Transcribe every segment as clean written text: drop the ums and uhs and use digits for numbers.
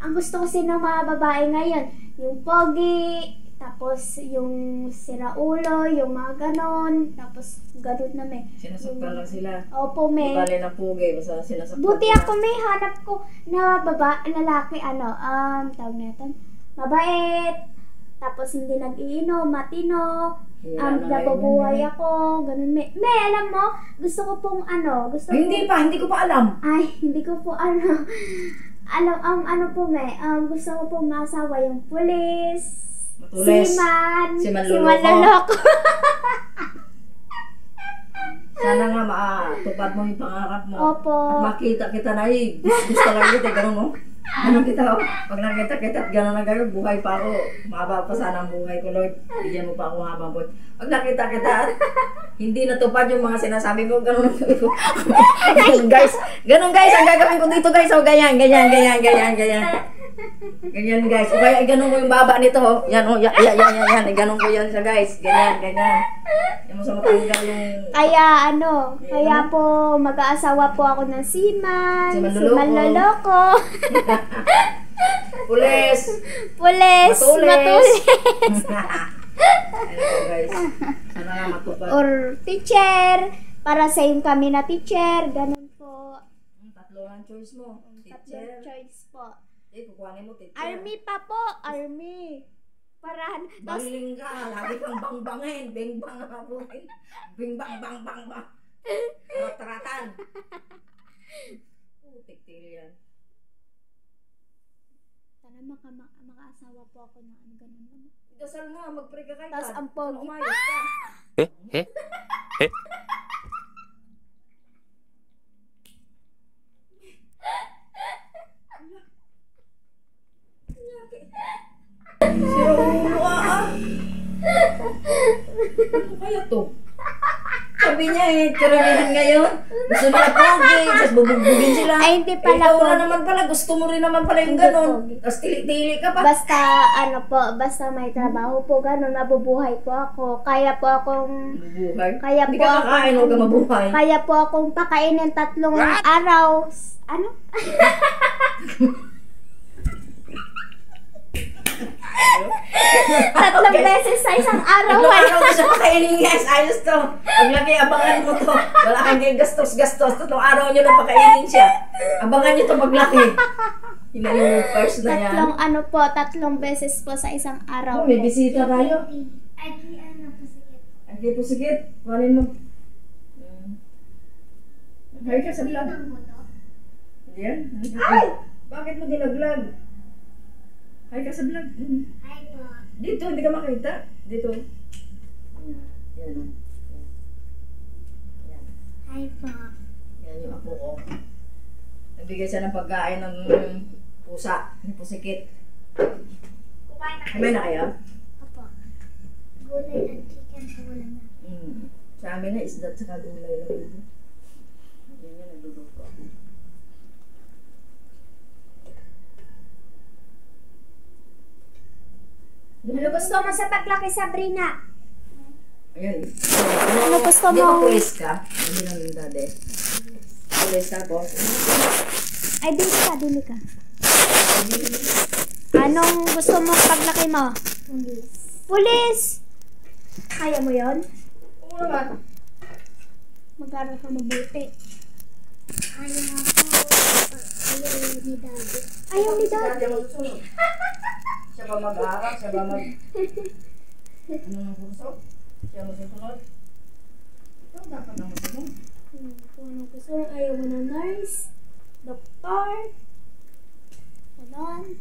ang gusto kasi ng mga babae ngayon, yung pogi, tapos yung siraulo, yung mga ganon, tapos ganon na may. Sinasaktan lang sila. Opo, may. Di bali ng pugay, basta sinasaktan. Buti ako may hanap ko na lalaki, tawag na ito, mabait, tapos hindi nag-iinom, matino, nababuhay ako, ganun. May, alam mo, gusto ko pong hindi ko pa alam. Ay, hindi ko po gusto ko pong masawa yung pulis, siman loloko. Sana nga matupad mo yung pangarap mo. Opo. At makita kita na gusto lang kita, gano'n mo. Ano kita, pag nakita kita at gano'n na gano'n, buhay pa ako. Mahaba pa sana ang buhay ko, Lord. Bigyan mo pa ako habang buhay. Pag nakita kita at hindi natupad yung mga sinasabi mo, gano'n ang gawin ko. Gano'n guys, ang gagawin ko dito guys. O ganyan. Ganyan guys. O kaya gano'n ko yung baba nito. Yan. Gano'n ko yan siya guys. Ganyan. Yung sa matanggal yung... Kaya po mag-aasawa po ako ng siman loloko. Pulis. Matulis. Ayun po guys. Sana nga matupad. Or teacher. Para sa yung kami na teacher. Ganun po. Tatlo ang choice mo. Teacher. Choice po. Kukuhanin mo teacher. Army pa po. Army. Parahan. Baling ka. Lagi kang bangbangin. Bingbang ang abuhin. Bingbang. Taratan. Tiktil yan. Sana maka-asawa po ako na ganun naman. Dasal mo, mag-pray ka kay God. Tapos ang pogi. Umayos ka. Ano kaya to? Sabi niya karamihan ngayon. Gusto nila pogi, tapos bubugbugin sila. Ay, hindi pala ikaw na naman pala, gusto mo rin naman pala yung gano'n. Tapos tili-tili ka pa. Basta may trabaho po, gano'n, mabubuhay po ako. Kaya po akong... Mabubuhay? Hindi ka kakain, huwag ka mabuhay. Kaya po akong pakainin 3 araw. Ano? Tatlong beses sa isang araw. Araw ko siya pakainin guys. Ayos to. Paglaki, abangan mo to. Wala kang gastos. 3 araw nyo lang pakainin siya. Abangan nyo to paglaki. Yun yung first na yan. 3 beses po sa isang araw. May bisita tayo. Ay, po sigit. Kuhanin mo. Hay ka sa vlog. Yan. Ay! Bakit mo dinaglag? Hay ka sa vlog. Hi po. Dito, hindi ka makita. Dito. Yan. Hi po. Yan yung apo ko. Nagbigay siya ng pagkain ng pusa. Ng pusikit. Kumain na kayo? Opo. Gulay at chicken po lang na. Sa amin na isda at saka gulay lang dito. Yan yung nagluluto ako. Ano gusto mo sa paglaki, Sabrina? Ayan. Ano gusto mo? Di ba pulis ka? Hindi namin dati. Pulis ako. Ay, dili ka. Anong gusto mo paglaki mo? Pulis! Kaya mo yon? Oo naman. Mag-aral ka mabuti. Ayaw ni Daddy. Ayaw ni Daddy. Siya ba mag-aaral? Siya ba mag... Ano ng kurso? Siya masusunod? Ito dapat na masusunod. Kung ano gusto mo, ayaw mo na nurse, doktor, ganon.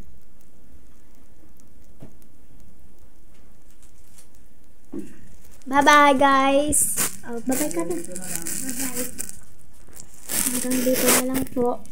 Bye-bye guys! Bye-bye ka na. Bye-bye. Hanggang dito na lang po.